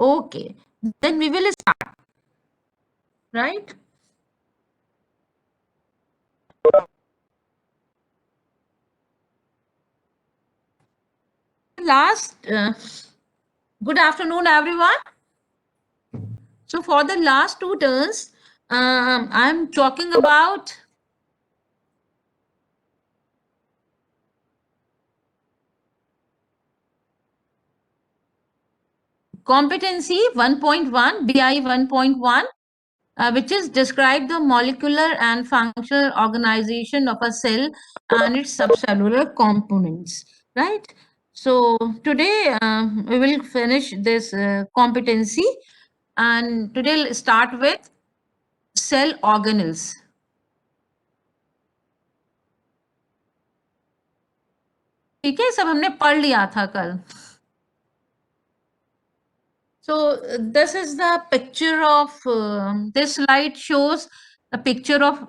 Okay, then we will start, right? Last, good afternoon, everyone. So for the last two turns, I'm talking about competency 1.1, BI 1.1, which is describe the molecular and functional organization of a cell and its subcellular components, right? So today we will finish this competency, and today we'll start with cell organelles. ठीक है, सब हमने पढ़ लिया था कल. So this is the picture of this slide shows the picture of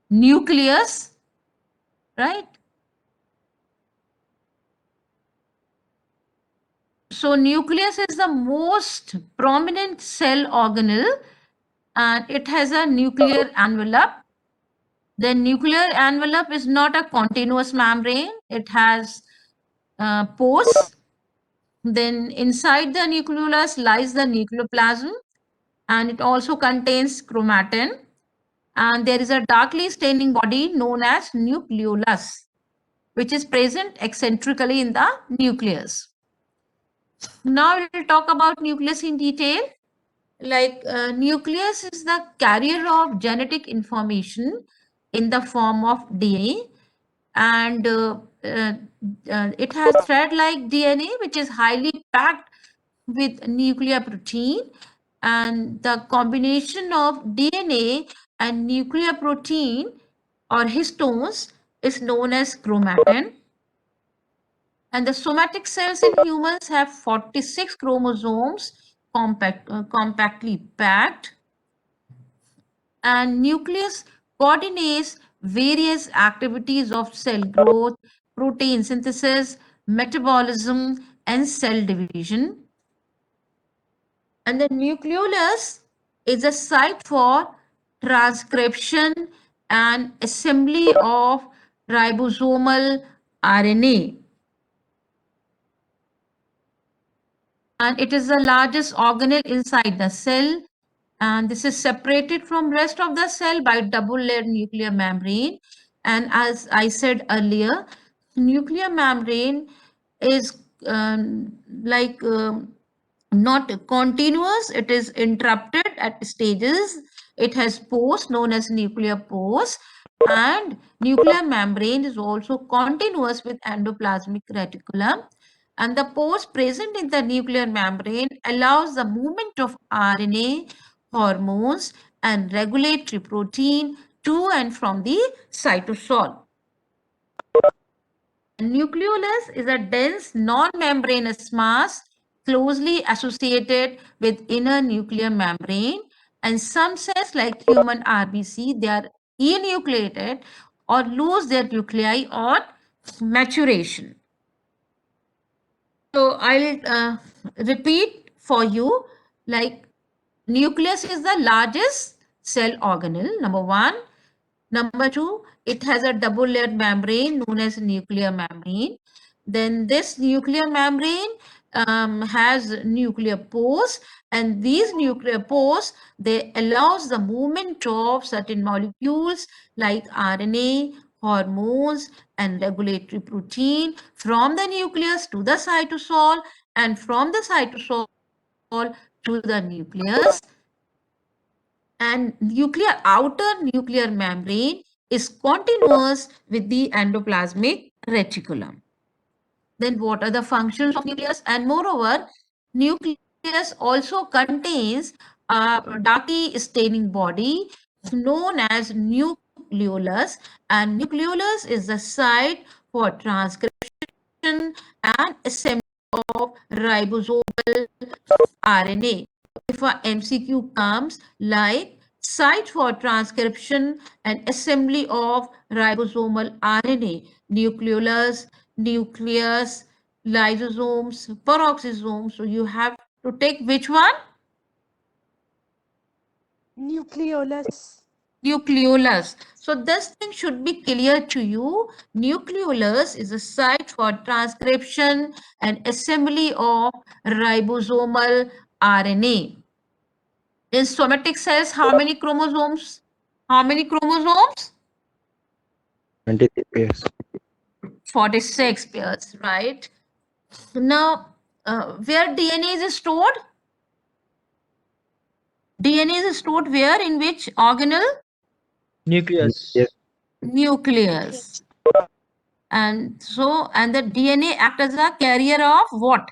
nucleus, right? So nucleus is the most prominent cell organelle, and it has a nuclear envelope. The nuclear envelope is not a continuous membrane. It has pores. Then inside the nucleus lies the nucleoplasm, and it also contains chromatin. And there is a darkly staining body known as nucleolus, which is present eccentrically in the nucleus. Now we'll talk about nucleus in detail. Like nucleus is the carrier of genetic information in the form of DNA, and it has thread-like DNA, which is highly packed with nucleoprotein, and the combination of DNA and nucleoprotein or histones is known as chromatin. And the somatic cells in humans have 46 chromosomes compactly packed. And nucleus coordinates various activities of cell growth, protein synthesis, metabolism, and cell division. And the nucleolus is a site for transcription and assembly of ribosomal RNA. And it is the largest organelle inside the cell, and this is separated from rest of the cell by double-layered nuclear membrane. And as I said earlier, nuclear membrane is not continuous, it is interrupted at stages. It has pores known as nuclear pores, and nuclear membrane is also continuous with endoplasmic reticulum. And the pores present in the nuclear membrane allows the movement of RNA, hormones, and regulatory protein to and from the cytosol. Nucleolus is a dense non-membranous mass closely associated with inner nuclear membrane, and some cells like human RBC, they are enucleated or lose their nuclei on maturation. So I'll repeat for you, like nucleus is the largest cell organelle, number one. Number two, it has a double-layered membrane known as nuclear membrane. Then this nuclear membrane has nuclear pores, and these nuclear pores, they allows the movement of certain molecules like RNA, hormones, and regulatory protein from the nucleus to the cytosol, and from the cytosol to the nucleus. And outer nuclear membrane is continuous with the endoplasmic reticulum. Then what are the functions of nucleus? And moreover, nucleus also contains a darkly staining body known as nucleolus, and nucleolus is the site for transcription and assembly of ribosomal RNA. If a MCQ comes like site for transcription and assembly of ribosomal RNA, nucleolus, nucleus, lysosomes, peroxisomes. So you have To take which one? Nucleolus. Nucleolus. So this thing should be clear to you. Nucleolus is a site for transcription and assembly of ribosomal RNA. In somatic cells, how many chromosomes? How many chromosomes? 26 pairs. 46 pairs, right? Now, where DNA is stored? DNA is stored where? In which organelle? Nucleus. Yes. Nucleus. And the DNA acts as a carrier of what?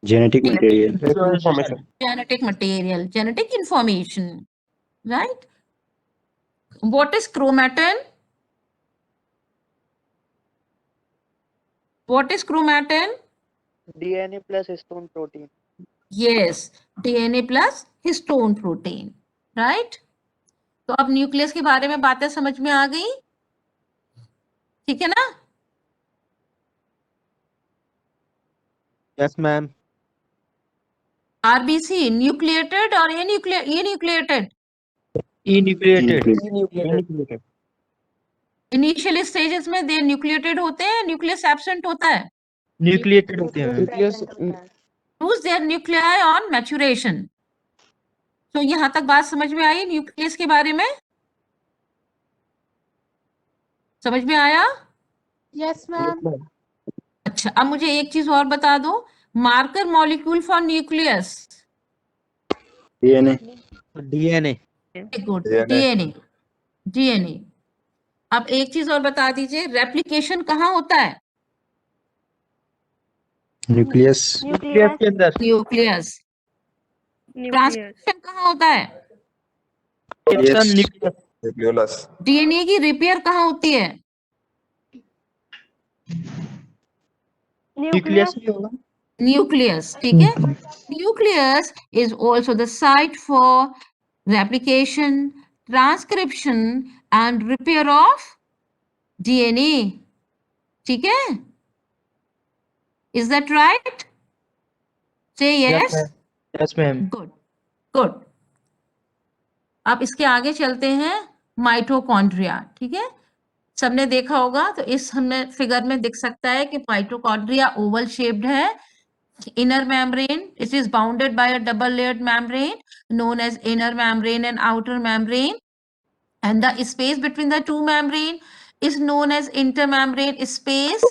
Genetic material. Genetic material, genetic information, right? What is chromatin? What is chromatin? DNA plus histone protein. Yes, DNA plus histone protein, right? तो अब nucleus के बारे में बातें समझ में आ गई, ठीक है ना? Yes, ma'am. RBC nucleated or enucleated? Enucleated. Initial stages में दे न्यूक्लिएटेड होते हैं, न्यूक्लियस एब्सेंट होता है. Nucleated होते हैं. Lose their nuclei on maturation. तो यहाँ तक बात समझ में आई न्यूक्लियस के बारे में? समझ में आया? Yes, ma'am. अच्छा, अब मुझे एक चीज और बता दो, marker molecule for nucleus. DNA. DNA. Good, DNA. अब एक चीज और बता दीजिए, रेप्लिकेशन कहाँ होता है? Nucleus. Nucleus के अंदर. न्यूक्लियस. ट्रांसक्रिप्शन कहाँ होता है? Yes. Nucleus. डीएनए की रिपेयर कहाँ होती है? Nucleus में होगा. Nucleus, ठीक है? Nucleus is also the site for replication, transcription and repair of DNA. ठीक है? Is that right? Say yes. Yes, ma'am. Good. अब इसके आगे चलते हैं, माइटोकॉन्ड्रिया, ठीक है? सबने देखा होगा, तो इस हमें फिगर में दिख सकता है कि माइटोकॉन्ड्रिया ओवल शेप्ड है. Inner membrane, it is bounded by a double layered membrane known as inner membrane and outer membrane, and the space between the two membrane is known as intermembrane space,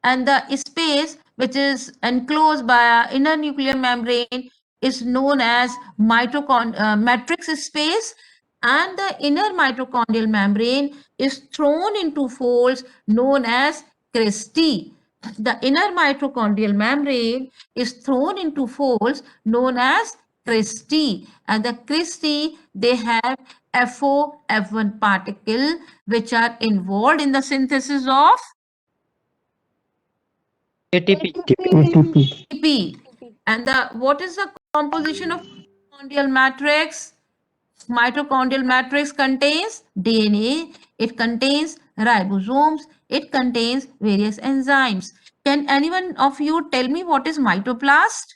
and the space which is enclosed by a inner nuclear membrane is known as matrix space, and the inner mitochondrial membrane is thrown into folds known as cristae. The inner mitochondrial membrane is thrown into folds known as cristae, and the cristae, they have FO, F1 particle which are involved in the synthesis of ATP. ATP. And what is the composition of mitochondrial matrix? Mitochondrial matrix contains DNA, it contains ribosomes, it contains various enzymes. Can anyone of you tell me what is mitoplast?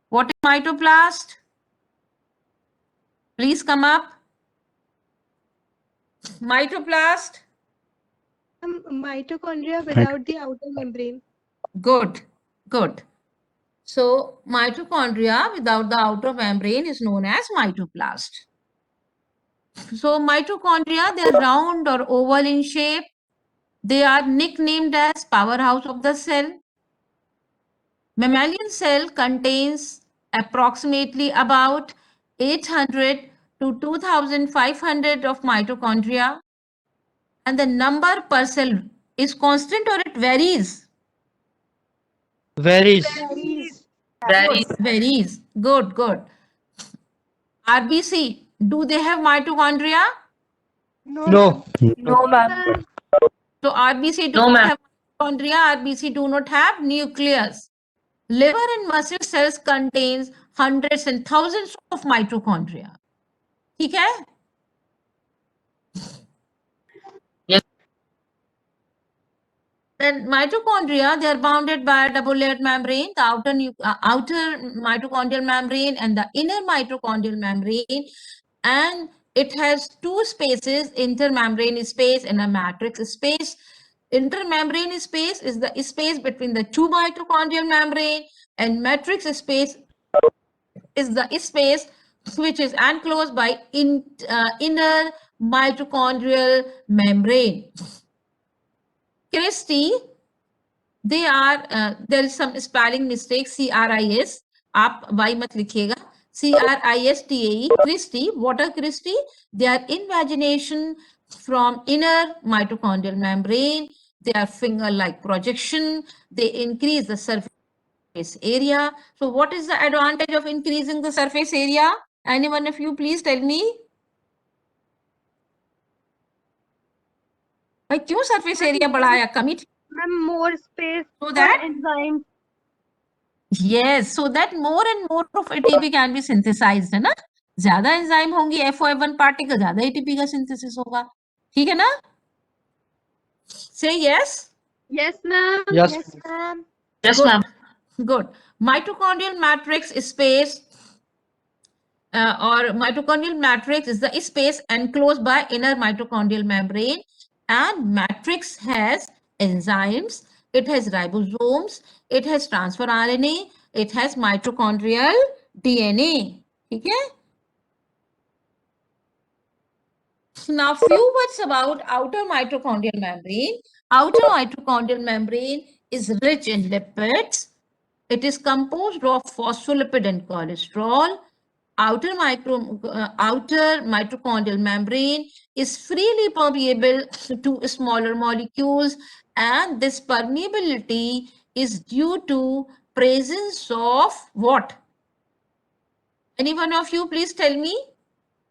What is mitoplast? Please come up. Mitoplast. Mitochondria without the outer membrane. Good. So mitochondria without the outer membrane is known as mitoplast. So mitochondria, they are round or oval in shape. They are nicknamed as powerhouse of the cell. Mammalian cell contains approximately about 800 to 2500 of mitochondria, and the number per cell is constant or it varies? Varies. Varies. Good. RBC, do they have mitochondria? No. No, ma'am. So RBC do not have mitochondria, RBC do not have nucleus. Liver and muscle cells contains hundreds and thousands of mitochondria. ठीक है? And mitochondria, they are bounded by a double-layered membrane, the outer mitochondrial membrane and the inner mitochondrial membrane. And it has two spaces, intermembrane space and a matrix space. Intermembrane space is the space between the two mitochondrial membrane, and matrix space is the space which is enclosed by inner mitochondrial membrane. Christy, they are there is some spelling mistake, CRIS, आप Y मत लिखिएगा, CRISTAE, Christy. What are Christy? They are invagination from inner mitochondrial membrane. They are finger-like projection. They increase the surface area. So what is the advantage of increasing the surface area? Any one of you please tell me. भाई क्यों surface area बढ़ाया? कमी Ma'am, more space so for that enzymes. yes, so that more and more of ATP can be synthesized, है ना? ज्यादा enzyme होंगी FOF1 party का ज्यादा ATP का सिंथेसिस होगा, ठीक है ना? Say yes. Yes, ma'am. Yes. Yes, ma'am. Yes, ma'am. Good. Mitochondrial matrix space or mitochondrial matrix is the space enclosed by inner mitochondrial membrane, and matrix has enzymes, it has ribosomes, it has transfer RNA, it has mitochondrial DNA. ठीक है? Now, few words about outer mitochondrial membrane. Outer mitochondrial membrane is rich in lipids. It is composed of phospholipid and cholesterol. Outer mitochondrial membrane is freely permeable to smaller molecules, and this permeability is due to presence of what? Any one of you please tell me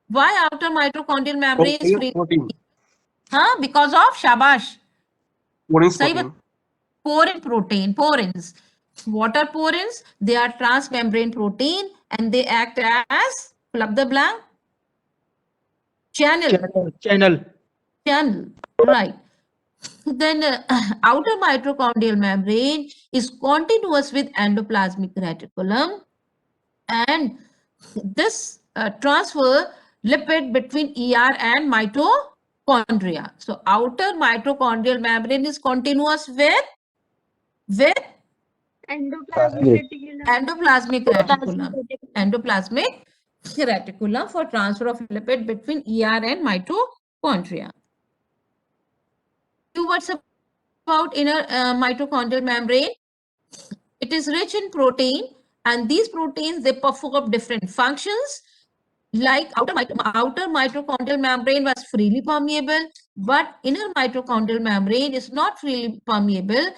why outer mitochondrial membrane is free? Protein. Huh? Because of shabash. Porins सही protein. Porin protein, porins. What are porins? They are transmembrane protein and they act as, fill up the blank, channel, Channel. right. Then outer mitochondrial membrane is continuous with endoplasmic reticulum, and this transfer lipid between ER and mitochondria. So outer mitochondrial membrane is continuous with Endoplasmic reticulum. endoplasmic reticulum for transfer of lipid between ER and mitochondria. Two words about inner mitochondrial membrane. It is rich in protein, and these proteins, they perform different functions. Like outer mitochondrial membrane was freely permeable, but inner mitochondrial membrane is not freely permeable.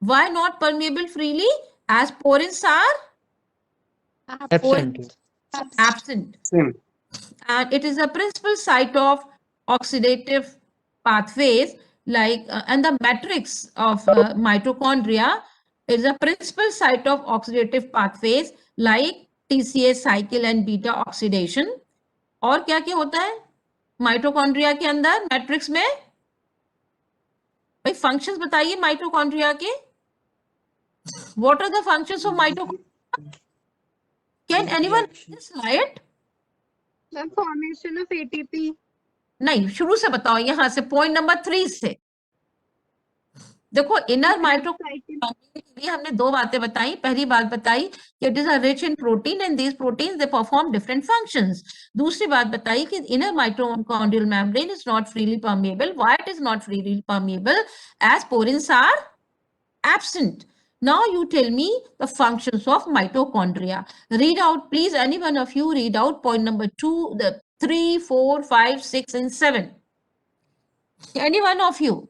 Why not permeable freely? As porins are absent. Same. And it is a principal site of oxidative pathways, like and the matrix of mitochondria is a principal site of oxidative pathways like TCA cycle and beta oxidation. और क्या क्या होता है mitochondria के अंदर matrix में? भाई functions बताइए माइटोकॉन्ड्रिया के. What are the functions of mitochondria? Can anyone see this slide? The formation of ATP. नहीं, शुरू से बताओ, यहां से पॉइंट नंबर 3 से. देखो इनर माइटोकॉन्ड्रिया के लिए हमने दो बातें बताई. पहली बात बताई कि it is a rich in protein and these proteins they perform different functions. दूसरी बात बताई कि inner mitochondrial membrane is not freely permeable. Why it is not freely permeable? As porins are absent. Now you tell me the functions of mitochondria. Read out, please. Any one of you read out point number 2, the 3, 4, 5, 6, and 7. Any one of you?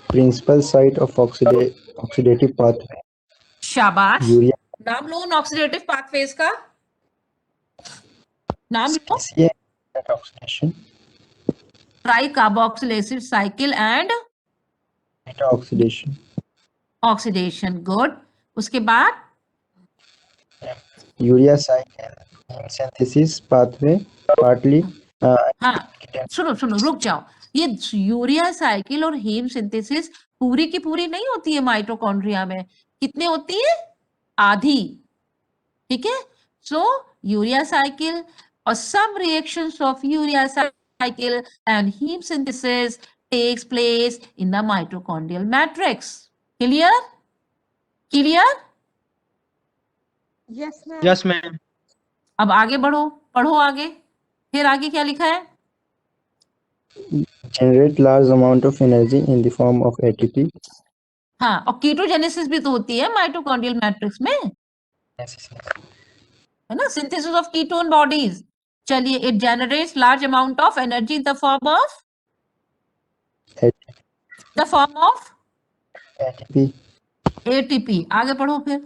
Principal site of oxidative pathway. शाबाश. Urea. नाम लो oxidative pathways का. नाम लो. TCA oxidation. Tricarboxylated cycle and Beta oxidation. oxidation. Good. उसके बाद Urea cycle synthesis pathway partly हाँ सुनो रुक जाओ, ये यूरिया साइकिल और हीम सिंथेसिस पूरी की पूरी नहीं होती है माइटोकॉन्ड्रिया में, कितने होती है? आधी, ठीक है। सो यूरिया साइकिल और some reactions of urea cycle and heme synthesis takes place in the mitochondrial matrix. Clear? Clear? Yes, ma'am. Yes, ma'am. अब आगे बढ़ो, पढ़ो आगे, फिर आगे क्या लिखा है? Generate large amount of energy in the form of ATP. हाँ, और कीटोजेनेसिस भी तो होती है माइटोकॉन्ड्रियल मैट्रिक्स में, है ना, सिंथेसिस ऑफ कीटोन बॉडीज। चलिए, it generates large amount of energy in the form of ATP. ATP. आगे पढ़ो फिर।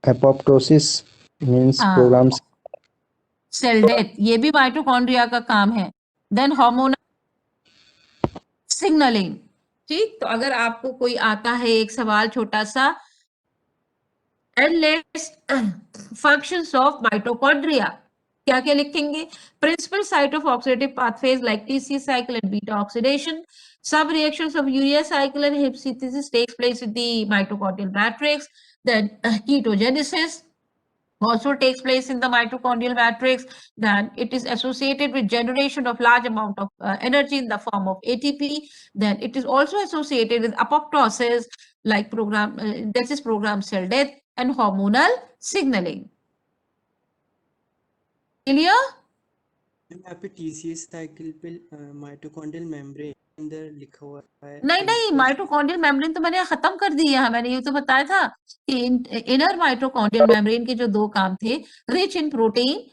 Apoptosis means हाँ, programs. सेल डेथ, ये भी माइटोकॉन्ड्रिया का काम है। Then hormonal signalling. ठीक, तो अगर आपको कोई आता है एक सवाल छोटा सा, endless functions of mitochondria, क्या क्या लिखेंगे? Principal site of oxidative pathways like TC cycle and beta oxidation. Some reactions of urea cycle and Hip synthesis takes place in the mitochondrial matrix. Then ketogenesis also takes place in the mitochondrial matrix. Then it is associated with generation of large amount of energy in the form of ATP. Then it is also associated with apoptosis, like that is program cell death and hormonal signaling. Clear? यहाँ पे TCS cycle पे mitochondrial membrane अंदर लिखा हुआ है। नहीं, mitochondrial membrane तो मैंने खत्म कर दी है। मैंने ये तो बताया था कि इनर माइटोकॉन्ड्रियल मेम्ब्रेन के जो दो काम थे, rich in protein,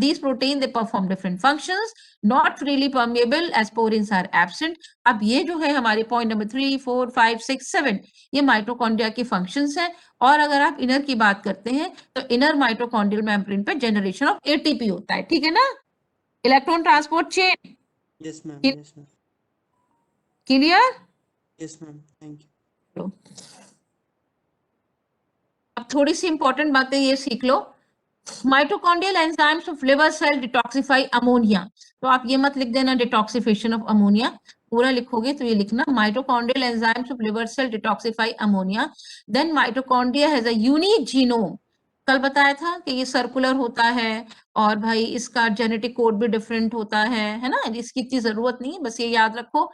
these protein they perform different functions, not freely permeable as porins are absent. अब ये जो है हमारे पॉइंट नंबर 3, 4, 5, 6, 7, ये माइटोकॉन्ड्रिया के फंक्शंस हैं। और अगर आप इनर की बात करते हैं तो इनर माइटोकॉन्ड्रियल मेम्ब्रेन पे जनरेशन ऑफ एटीपी होता है, ठीक है ना, electron transport chain. Yes ma'am, yes ma'am, clear? Yes ma'am, thank you. अब थोड़ी सी इंपॉर्टेंट बातें ये सीख लो। Mitochondrial enzymes of liver cell detoxify ammonia. तो आप ये मत लिख देना डिटॉक्सिफिकेशन ऑफ अमोनिया, पूरा लिखोगे तो ये लिखना mitochondrial enzymes of liver cell detoxify ammonia. Then mitochondria has a unique genome. कल बताया था कि ये सर्कुलर होता है और भाई इसका जेनेटिक कोड भी डिफरेंट होता है ना, इसकी इतनी जरूरत नहीं है, बस ये याद रखो।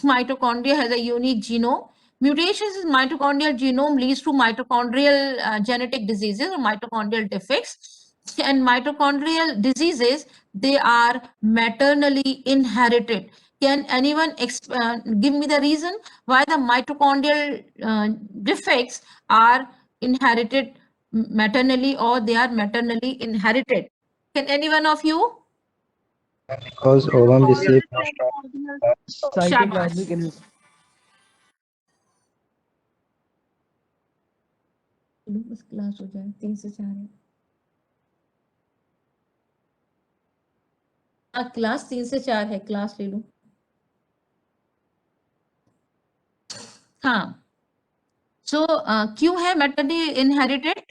Mitochondria has a unique genome. Mutations in mitochondrial genome leads to mitochondrial genetic diseases or mitochondrial defects. And mitochondrial diseases, they are maternally inherited. Can anyone give me the reason why the mitochondrial defects are inherited maternally or they are maternally inherited? Can any one of you? Because ovum receive शाबाश। बस class हो जाए, 3 से 4 है। Class 3 से 4 है, class ले लो। हाँ, सो क्यों है maternally inherited?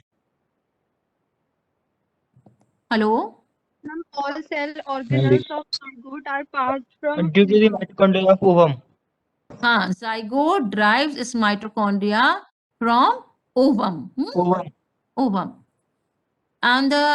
Hello, Ma'am, all cell organelles of zygote are passed from Due to the mitochondria of ovum. हाँ, zygote drives its mitochondria from ovum. Ovum. Ovum. And the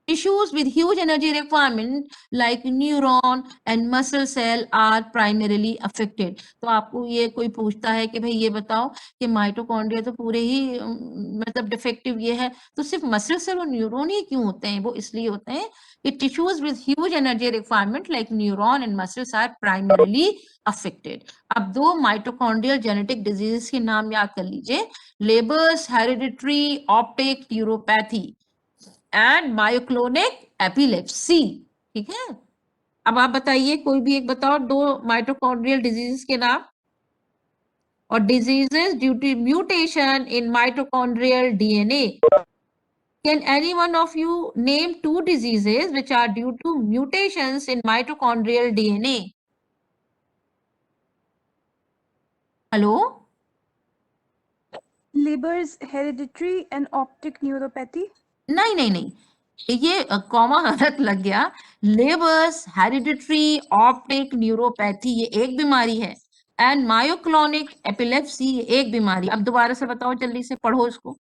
tissues with huge energy requirement like neuron and muscle cell are primarily affected. तो आपको ये कोई पूछता है कि भाई ये बताओ कि माइटोकॉन्ड्रिया तो पूरे ही मतलब डिफेक्टिव ये है, तो सिर्फ मसल सेल और न्यूरॉन ही क्यों होते हैं? वो इसलिए होते हैं कि tissues with huge energy requirement like neuron and muscles are primarily affected. अब दो माइटोकॉन्ड्रियल जेनेटिक डिजीजेस के नाम याद कर लीजिए, labours hereditary optic neuropathy and myoclonic epilepsy, ठीक है। अब आप बताइए, कोई भी एक बताओ दो माइटोकॉन्ड्रियल डिजीजेस के नाम। और diseases due to mutation in mitochondrial DNA. Can any one of you name 2 diseases which are due to mutations in mitochondrial DNA? Hello, Leber's hereditary and optic neuropathy. नहीं, ये कॉमा गलत लग गया। Labours, hereditary optic neuropathy ये एक बीमारी है, and myoclonic epilepsy ये एक बीमारी। अब दोबारा से बताओ, जल्दी से पढ़ो इसको।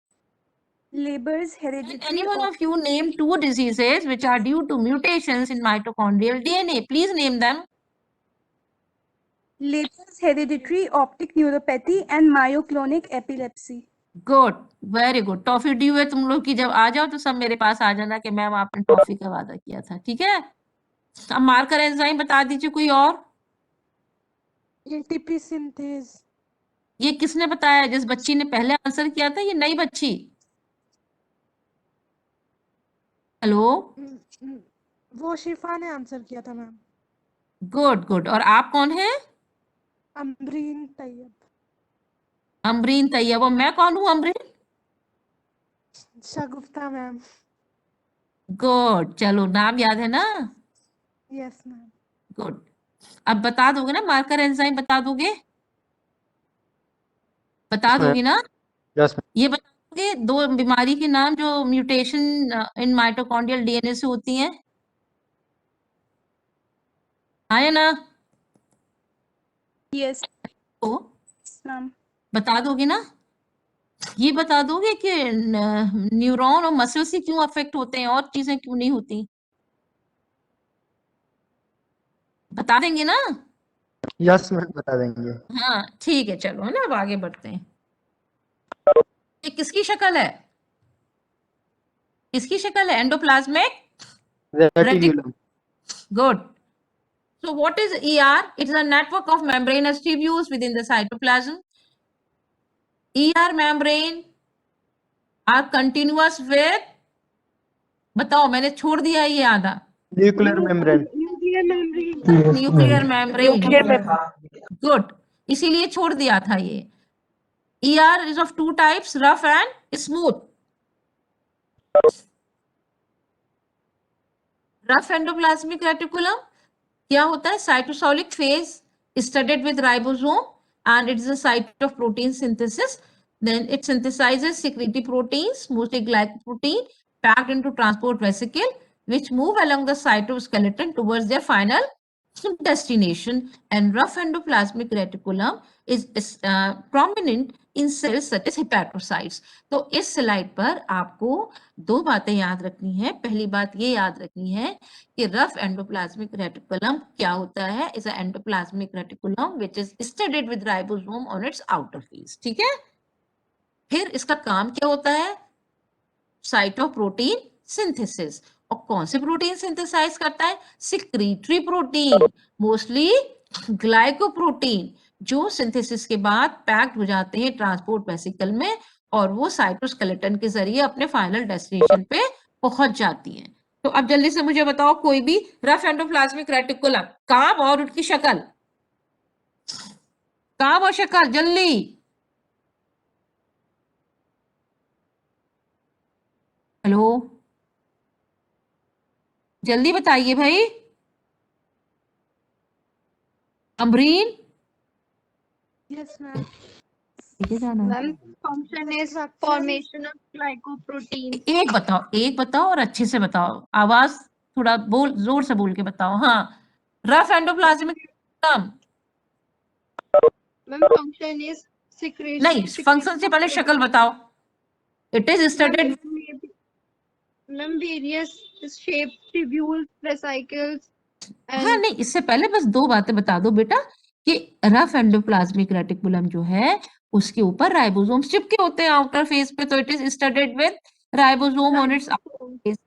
Leber's Can hereditary anyone of you name 2 diseases which are due to mutations in mitochondrial DNA? Please name them. Leber's hereditary optic neuropathy and myoclonic epilepsy. Good, very good. Toffee due है तुम लोग की, जब आ जाओ तो सब मेरे पास आ जाना कि मैम आपने टॉफी का वादा किया था, ठीक है। अब मार्कर एंजाइम बता दीजिए कोई और। ATP synthase. ये किसने बताया? जिस बच्ची ने पहले आंसर किया था, ये नई बच्ची। हेलो, वो शिफा ने आंसर किया था मैम। Good good. और आप कौन है? अमरीन तैयब। अमरीन तैयब। और मैं कौन हूँ अमरीन? शगुफ्ता मैम। गुड, चलो नाम याद है ना? Yes ma'am. गुड। अब बता दोगे ना मार्कर एंजाइम, बता दोगे? बता दोगे ना? Yes, ma'am. ये बता दोगे 2 बीमारी के नाम जो म्यूटेशन इन माइटोकॉन्ड्रियल डीएनए से होती हैं? हाँ या ना? यस तो मैम। बता दोगे ना? ये बता दोगे कि न्यूरॉन और मसल से क्यों अफेक्ट होते हैं और चीजें क्यों नहीं होती? बता देंगे ना? Yes, ma'am. बता देंगे। हाँ ठीक है, चलो है ना, अब आगे बढ़ते हैं। ये किसकी शक्ल है? किसकी शक्ल है? Endoplasmic Reticulum. Good. So what is ER? It is a network of membranous tubules within the cytoplasm. ER membrane are continuous with, बताओ, मैंने छोड़ दिया ये आधा। Nuclear membrane. Nuclear membrane. Nuclear membrane. Good, इसीलिए छोड़ दिया था ये। ER is of 2 types, rough and smooth. Rough endoplasmic reticulum क्या होता है? Cytosolic phase studded with ribosome, and it is a site of protein synthesis. Then it synthesizes secretory proteins, mostly glycoprotein, packed into transport vesicle, which move along the cytoskeleton towards their final destination. And rough endoplasmic reticulum is prominent in cells such as hepatocytes. तो इस slide पर आपको 2 बातें याद रखनी है। पहली बात ये याद रखनी है कि रफ एंडोप्लाज्मिक रेटिकुलम क्या होता है? Is a endoplasmic reticulum which is studded with ribosome on its outer face, ठीक है। फिर इसका काम क्या होता है? Site of protein synthesis. और कौन से प्रोटीन सिंथेसाइज करता है? सिक्रीटरी प्रोटीन, मोस्टली ग्लाइकोप्रोटीन, जो सिंथेसिस के बाद पैक्ड हो जाते हैं ट्रांसपोर्ट वेसिकल में और वो साइटोस्केलेटन के जरिए अपने फाइनल डेस्टिनेशन पे पहुंच जाती हैं। तो अब जल्दी से मुझे बताओ कोई भी रफ एंडोप्लाज्मिक रेटिकुलम, काम और उसकी शक्ल, काम और शक्ल, जल्दी। हेलो, जल्दी बताइए भाई। Amreen, yes ma'am. Ma'am, function is formation of glycoprotein. एक बताओ, एक बताओ और अच्छे से बताओ, आवाज थोड़ा बोल, जोर से बोल के बताओ। हाँ, rough endoplasmic reticulum. Ma'am, function is secretion. नहीं, फंक्शन से पहले शक्ल बताओ। It is studded. Ma'am, various shaped tubules, vesicles. हाँ नहीं, इससे पहले बस 2 बातें बता दो बेटा कि रफ एंडोप्लाज्मिक रेटिकुलम जो है उसके ऊपर राइबोसोम्स चिपके होते हैं आउटर फेस पे, तो it is studded with ribosome on its outer face,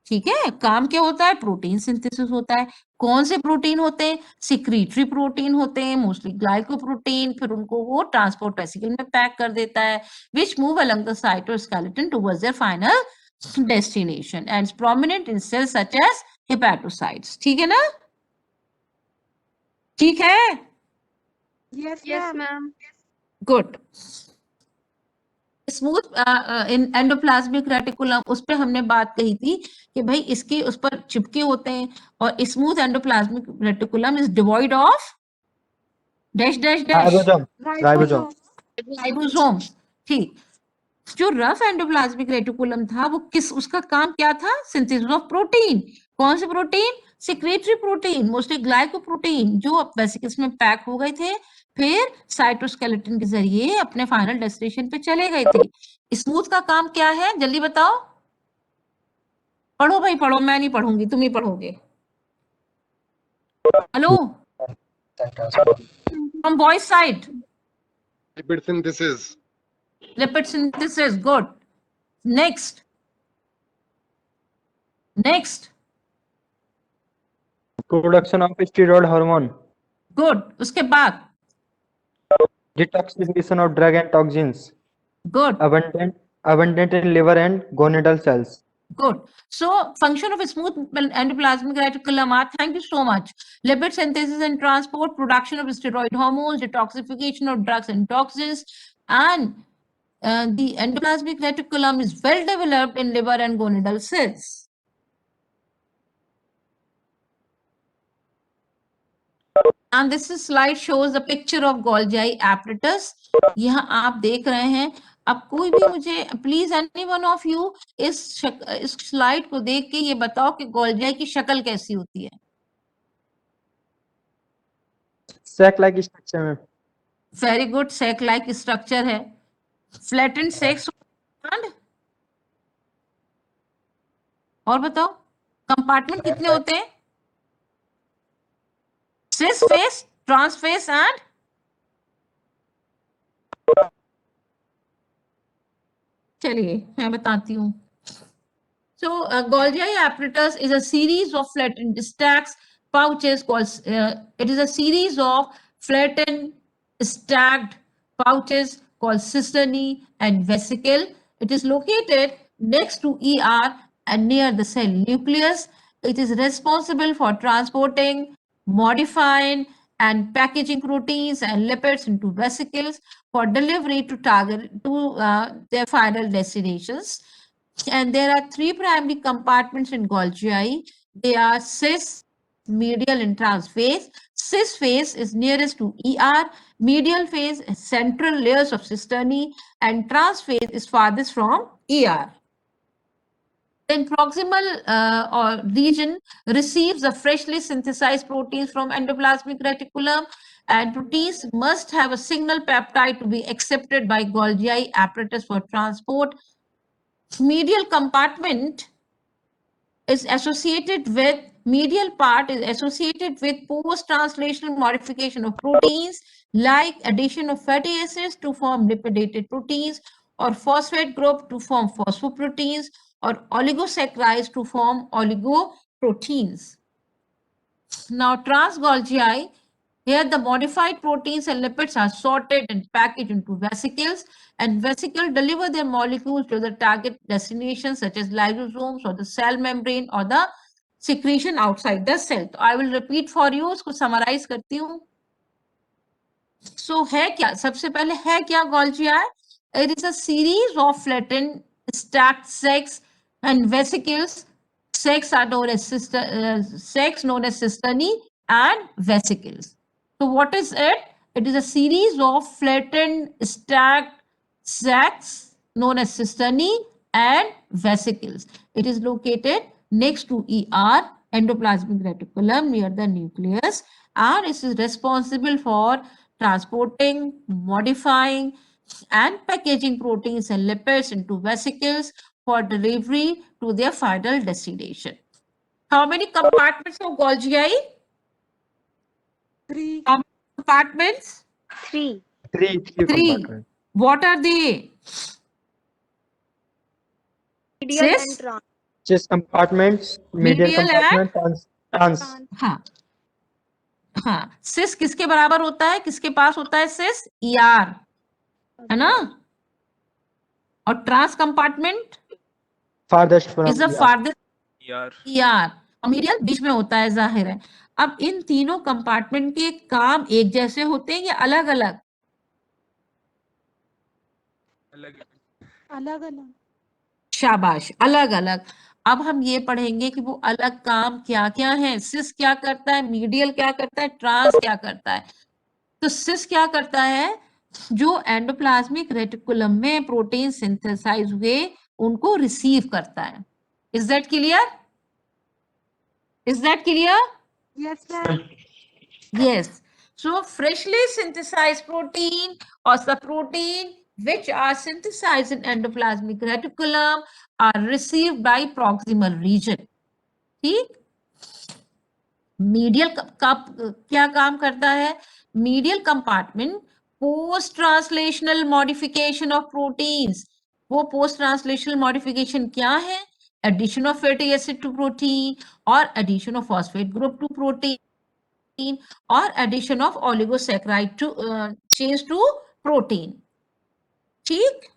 ठीक है। काम क्या होता है? प्रोटीन सिंथेसिस होता है। कौन से प्रोटीन होते हैं? सिक्रीटरी प्रोटीन होते हैं, मोस्टली ग्लाइकोप्रोटीन। फिर उनको वो ट्रांसपोर्ट वेसिकल में पैक कर देता है, which move along the cytoskeleton towards their final destination and is prominent in cells such as hepatocytes, ठीक है ना? ठीक है, yes Yes, ma'am. ma'am. Good. Smooth in endoplasmic reticulum, उस पे हमने बात कही थी कि भाई इसके उस पर चिपके होते हैं। और smooth endoplasmic reticulum is devoid of dash dash dash Ribosome. Ribosome. Ribosome, ठीक। जो रफ एंडोप्लाज्मिक रेटिकुलम था वो उसका काम क्या था? Synthesis of protein. कौन से protein? Secretary protein, mostly glycoprotein, जो वेसिकल्स में पैक हो गए थे, फिर साइटोस्केलेटन के जरिए अपने फाइनल डेस्टिनेशन पे चले गए थे। स्मूथ का काम क्या है? जल्दी बताओ। पढ़ो भाई पढ़ो, मैं नहीं पढ़ूंगी, तुम ही पढ़ोगे। Hello, from boys side. Lipid synthesis. Lipid synthesis, good. Next. Production of steroid hormone. Good. उसके बाद. Detoxification of drug and toxins. Good. Abundant in liver and gonadal cells. Good. So, function of a smooth endoplasmic reticulum are, thank you so much. Lipid synthesis and transport, production of steroid hormones, detoxification of drugs and toxins, and the endoplasmic reticulum is well developed in liver and gonadal cells. And this slide shows the picture of Golgi apparatus. यहाँ आप देख रहे हैं. अब कोई भी मुझे please any one of you इस स्लाइड को देख के ये बताओ कि गोल्जी की शक्ल कैसी होती है. Sac like structure में. Very good. Sac like structure है. Flattened sacs. और बताओ कंपार्टमेंट कितने होते हैं? Cis face, trans face and चलिए मैं बताती हूँ. So Golgi apparatus is a series of flattened stacks pouches called it is a series of flattened stacked pouches called cisternae and vesicle. It is located next to ER and near the cell nucleus. It is responsible for transporting, modifying and packaging proteins and lipids into vesicles for delivery to their final destinations. And there are three primary compartments in Golgi. They are cis, medial, and trans phase. Cis phase is nearest to ER. Medial phase is central layers of cisternae, and trans phase is farthest from ER. Then proximal or region receives the freshly synthesized proteins from endoplasmic reticulum, and proteins must have a signal peptide to be accepted by Golgi apparatus for transport. Medial compartment is associated with medial part is associated with post-translational modification of proteins like addition of fatty acids to form lipidated proteins or phosphate group to form phosphoproteins or oligosaccharides to form oligoproteins. Now trans-Golgi, here the modified proteins and lipids are sorted and packaged into vesicles, and vesicles deliver their molecules to the target destination such as lysosomes or the cell membrane or the secretion outside the cell. So I will repeat for you, उसको summarize करती हूँ. So है क्या? सबसे पहले है क्या Golgi? It is a series of flattened stacked sacs and vesicles. Sacs are known as cisternae and vesicles. So what is it? It is a series of flattened stacked sacs known as cisternae and vesicles. It is located next to ER, endoplasmic reticulum, near the nucleus, and it is responsible for transporting, modifying, and packaging proteins and lipids into vesicles for delivery to their final destination. How many compartments of Golgi? 3. How many compartments? 3. Three compartments. What are they? Medial and Cis? trans. Cis compartments, medial Medial compartment, trans. हाँ हाँ. सिस किसके बराबर होता है? किसके पास होता है सिस? ER, है ना? और trans compartment Farthest from is the ER. Farthest ER. ER. और मीडियल बीच में होता है, जाहिर है. अब इन तीनों कंपार्टमेंट के काम एक जैसे होते हैं या अलग अलग? अलग अलग अलग. शाबाश, अलग अलग. अब हम ये पढ़ेंगे कि वो अलग काम क्या क्या है. सिस क्या करता है, मीडियल क्या करता है, ट्रांस क्या करता है. तो सिस क्या करता है? जो एंडोप्लाज्मिक रेटिकुलम में प्रोटीन सिंथेसाइज हुए उनको रिसीव करता है। Is that clear? Is that clear? Yes, ma'am. Yes. So freshly synthesized protein or the protein which are synthesized in endoplasmic reticulum are received by proximal region. ठीक? Medial का क्या काम करता है? Medial compartment post translational modification of proteins. वो post translational modification क्या है? Addition of fatty acid to protein और addition of phosphate group to protein और addition of oligosaccharide to change to protein. ठीक?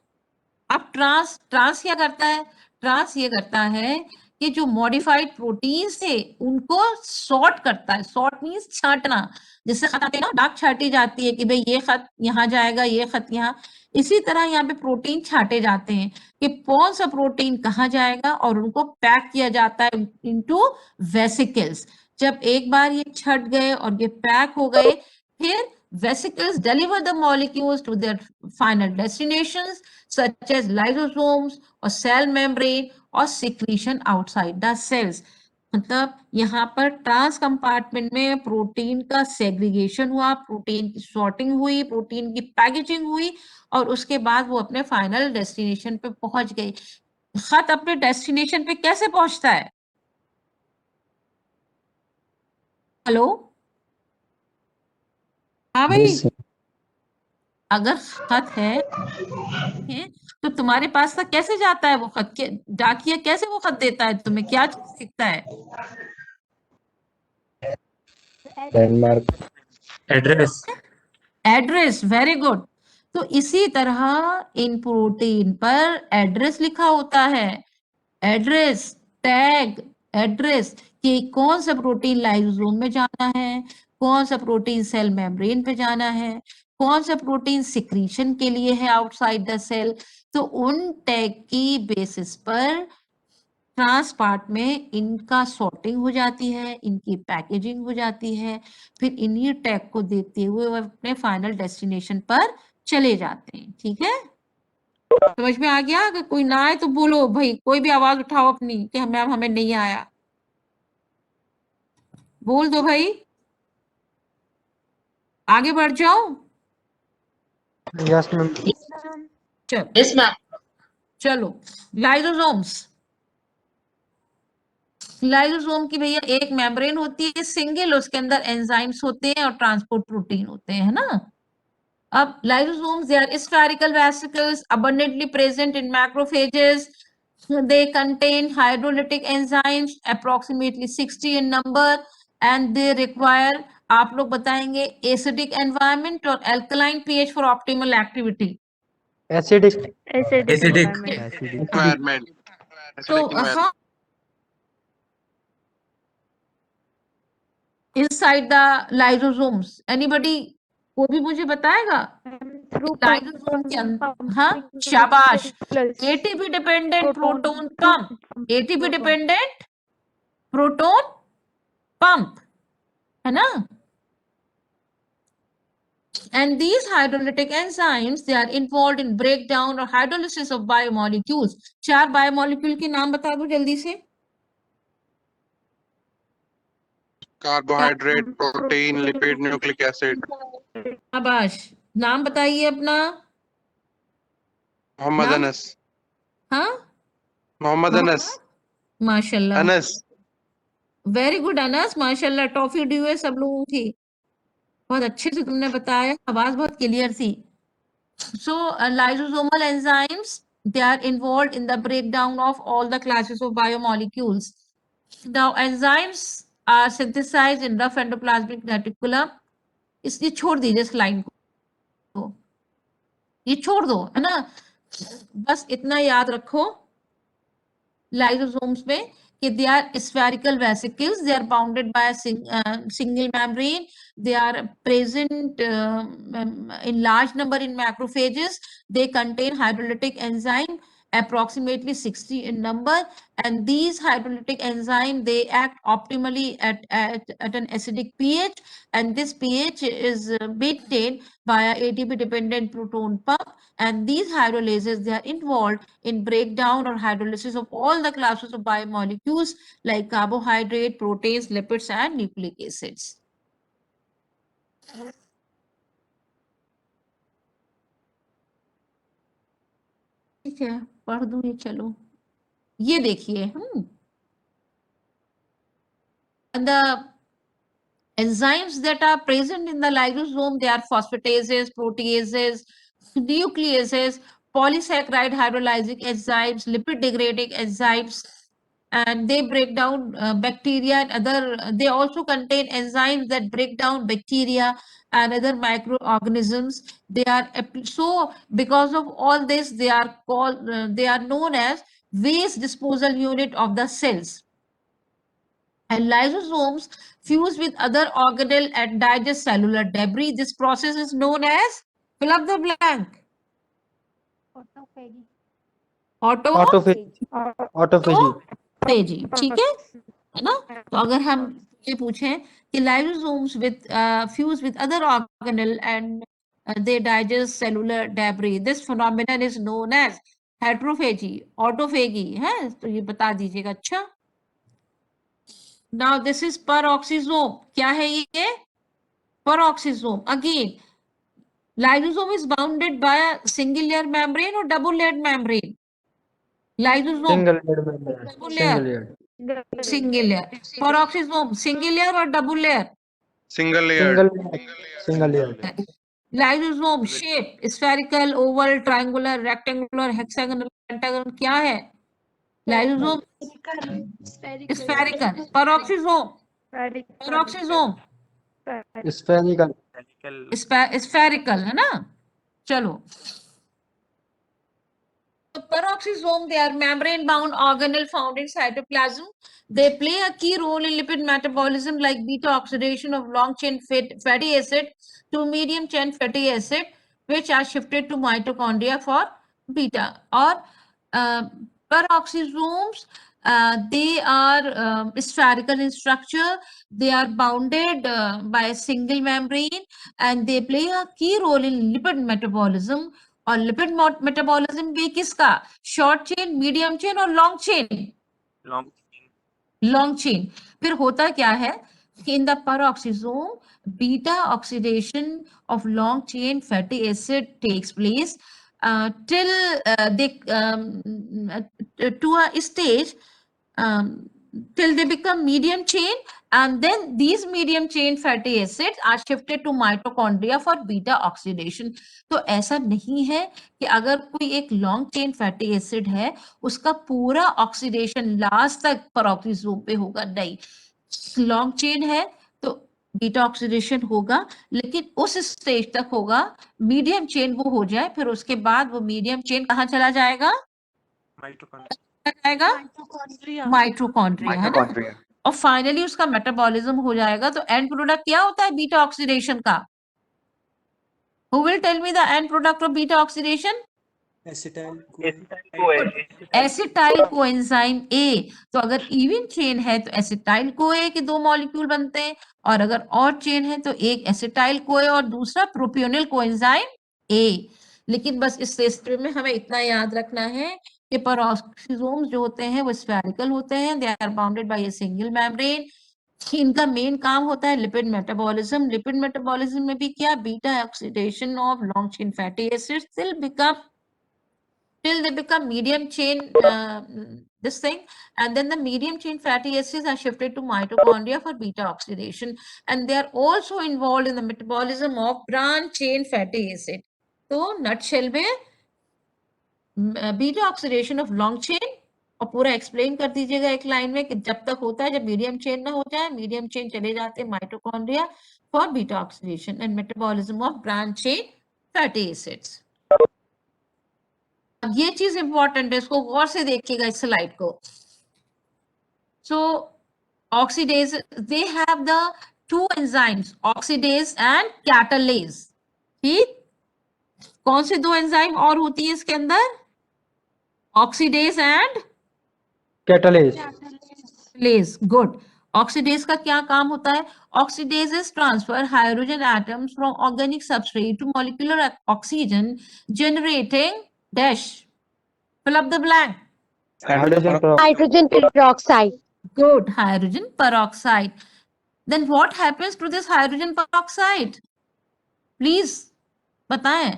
अब ट्रांस क्या करता है? ट्रांस ये करता है कि जो मॉडिफाइड प्रोटीन्स थे उनको सॉर्ट करता है। सॉर्ट मींस छांटना। जैसे खत आते हैं ना, डाक छाटी जाती है कि भाई ये खत यहाँ जाएगा, ये खत यहाँ। इसी तरह यहाँ पे प्रोटीन छाटे जाते हैं कि कौन सा प्रोटीन कहाँ जाएगा और उनको पैक किया जाता है इनटू वेसिकल्स। जब एक बार ये छट गए और ये पैक हो गए, फिर vesicles deliver the molecules to their final destinations such as lysosomes or cell membrane or secretion outside the cells. मतलब यहाँ पर ट्रांस कंपार्टमेंट में प्रोटीन का सेग्रीगेशन हुआ, प्रोटीन की सॉर्टिंग हुई, प्रोटीन की पैकेजिंग हुई और उसके बाद वो अपने फाइनल डेस्टिनेशन पे पहुंच गई। खत अपने डेस्टिनेशन पे कैसे पहुंचता है? हेलो, हाँ भाई, Yes, अगर खत है तो तुम्हारे पास तक कैसे जाता है वो खत? के डाकिया कैसे वो खत देता है तुम्हें? क्या चीज लिखता है? landmark. Address. Address. Very good. तो इसी तरह इन प्रोटीन पर एड्रेस लिखा होता है। एड्रेस, टैग, एड्रेस कि कौन सा प्रोटीन लाइसोसोम में जाना है, कौन सा प्रोटीन सेल मेम्ब्रेन पे जाना है, कौन सा प्रोटीन सिक्रीशन के लिए है आउटसाइड द सेल। तो उन टैग की बेसिस पर ट्रांस पार्ट में इनका सॉर्टिंग हो जाती है, इनकी पैकेजिंग हो जाती है, फिर इन्हीं टैग को देखते हुए वो अपने फाइनल डेस्टिनेशन पर चले जाते हैं। ठीक है, समझ में आ गया? अगर कोई ना आए तो बोलो भाई, कोई भी आवाज उठाओ अपनी कि मैम हमें नहीं आया। बोल दो भाई, आगे बढ़ जाओ। Yes ma'am. चलो चलो, लाइसोसोम्स। लाइसोसोम की भैया एक मेम्ब्रेन होती है सिंगल, उसके अंदर एंजाइम्स होते हैं और ट्रांसपोर्ट प्रोटीन होते हैं, है ना। अब lysosomes they are spherical vesicles abundantly present in macrophages. They contain hydrolytic enzymes approximately 60 in number and they require, आप लोग बताएंगे, acidic environment और alkaline pH for optimal activity. Acidic. Acidic environment. Environment. So Acidic environment. how inside the lysosomes? Anybody? वो भी मुझे बताएगा? Through lysosome के अंदर, pumping हाँ, to the शाबाश। nucleus. ATP dependent proton to pump, ATP dependent proton pump, है ना। And these hydrolytic enzymes, they are involved in breakdown or hydrolysis of biomolecules. 4 biomolecule के नाम बता दो जल्दी से। Carbohydrate, protein, lipid, nucleic acid. शाबाश, नाम बताइए अपना। Muhammad नाम? Anas. हाँ, Muhammad Anas. माशाल्लाह, Anas. वेरी गुड अनस, माशाल्लाह। टॉफी ड्यू है सब लोगों की, बहुत अच्छे से तुमने बताया, आवाज बहुत क्लियर थी। So lysosomal enzymes, they are involved in the breakdown of all the classes of biomolecules. Now enzymes are synthesized in rough endoplasmic reticulum. इसलिए छोड़ दीजिए इस लाइन को, ये छोड़ दो, है ना। बस इतना याद रखो लाइसोसोम्स में कि they are spherical vesicles, they are bounded by a single membrane, they are present in large number in macrophages, they contain hydrolytic enzyme approximately 60 in number, and these hydrolytic enzymes, they act optimally at an acidic pH, and this pH is maintained via ATP dependent proton pump, and these hydrolases, they are involved in breakdown or hydrolysis of all the classes of biomolecules like carbohydrate, proteins, lipids and nucleic acids. ठीक है, पढ़ दूं ये, चलो ये देखिए, and the enzymes that are present in the lysosome, they are phosphatases, proteases, nucleases, polysaccharide hydrolyzing enzymes, lipid degrading enzymes, and they break down bacteria and other, they also contain enzymes that break down bacteria and other microorganisms. They are so because of all this, they are called they are known as waste disposal unit of the cells. And lysosomes fuse with other organelle and digest cellular debris. This process is known as, fill up the blank. Autophagy. Autophagy. Autophagy, ठीक है ना? तो अगर हम ये पूछें कि lysosomes fuse with other organelle and they digest cellular debris, this phenomenon is known as heterophagy, autophagy, है? तो ये बता दीजिएगा. अच्छा, now this is peroxisome. क्या है ये? Peroxisome. Again, lysosome is bounded by a single layer membrane or double layered membrane. Lysosome, Single layer membrane. double Single layer. layer. Single layer. Peroxisome, single layer or double layer? Single layer. Single layer. Lysosome shape, spherical, oval, triangular, rectangular, hexagonal, pentagonal, क्या है? Lysosome spherical. Peroxisome, peroxisome Spherical. spherical, है ना? चलो. The peroxisome, they are membrane-bound organelle found in cytoplasm. They play a key role in lipid metabolism, like beta oxidation of long-chain fatty acid to medium-chain fatty acid, which are shifted to mitochondria for beta. Or peroxisomes, they are spherical in structure. They are bounded by a single membrane, and they play a key role in lipid metabolism. और lipid metabolism भी किसका? Short chain, medium chain और long chain? Long chain. फिर होता क्या है कि in the peroxisome beta oxidation of long chain fatty acid takes place till they to a stage till they become medium chain, and then these medium chain fatty acids are shifted to mitochondria for beta oxidation. तो ऐसा नहीं है कि अगर कोई एक long chain fatty acid है उसका पूरा ऑक्सीडेशन लास्ट तक पेरोक्सिसोम पे होगा, नहीं. लॉन्ग चेन है तो बीटा ऑक्सीडेशन होगा, लेकिन उस स्टेज तक होगा, मीडियम चेन वो हो जाए, फिर उसके बाद वो मीडियम चेन कहाँ चला जाएगा? माइटोकॉन्ड्रिया, है ना? और फाइनली उसका मेटाबॉलिज्म हो जाएगा. तो एंड प्रोडक्ट क्या होता है बीटा ऑक्सीडेशन का? Who will tell me the end product of beta oxidation? Acetyl coenzyme A. तो अगर इवन चेन है तो एसिटाइल कोए के 2 मॉलिक्यूल बनते हैं, और अगर ऑड चेन है तो एक एसिटाइल कोए और दूसरा प्रोपियोनिल कोएंजाइम ए. लेकिन बस इस सिस्टम में हमें इतना याद रखना है कि पेरोक्सिसोम्स जो होते हैं वो स्फेरिकल होते हैं. They are bounded by a single membrane. इनका मेन काम होता है लिपिड मेटाबॉलिज्म. लिपिड मेटाबॉलिज्म में भी क्या? Beta oxidation of long chain fatty acids till they become medium chain this thing, and then the medium chain fatty acids are shifted to mitochondria for beta oxidation, and they are also involved in the metabolism of branch chain fatty acid. तो nutshell में beta oxidation of long chain, और पूरा explain कर दीजिएगा एक line में कि जब तक होता है जब मीडियम चेन ना हो जाए, मीडियम चेन चले जाते हैं mitochondria for beta oxidation and metabolism of branch chain fatty acids. अब ये चीज इंपॉर्टेंट है, इसको गौर से देखिएगा इस स्लाइड को. So oxidase, they have the 2 enzymes, oxidase and catalase. ठीक, कौन से 2 एंजाइम और होती है इसके अंदर? Oxidase and catalase, catalase. Good. Oxidase का क्या काम होता है? Oxidase is transfer hydrogen atoms from organic substrate to molecular oxygen generating dash. Fill up the blank. hydrogen peroxide, Hydrogen peroxide. Good. Hydrogen peroxide. Then what happens to this hydrogen peroxide? Please बताएं.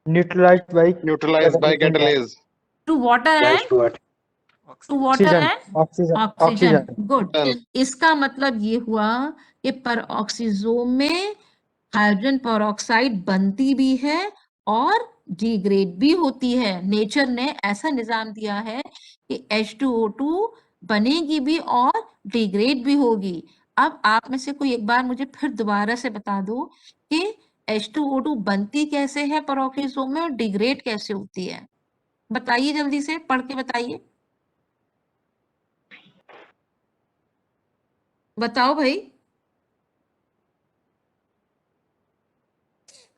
neutralized by Neutralized by catalase. To water and to water oxygen, and oxygen, oxygen. oxygen. Good. Oxygen. इसका मतलब ये हुआ कि peroxisome में hydrogen peroxide बनती भी है और डिग्रेड भी होती है. नेचर ने ऐसा निजाम दिया है कि H2O2 बनेगी भी और डिग्रेड भी होगी. अब आप में से कोई एक बार मुझे फिर दोबारा से बता दो कि H2O2 बनती कैसे है पेरोक्सिसोम में और डिग्रेड कैसे होती है. बताइए जल्दी से, पढ़ के बताइए. बताओ भाई.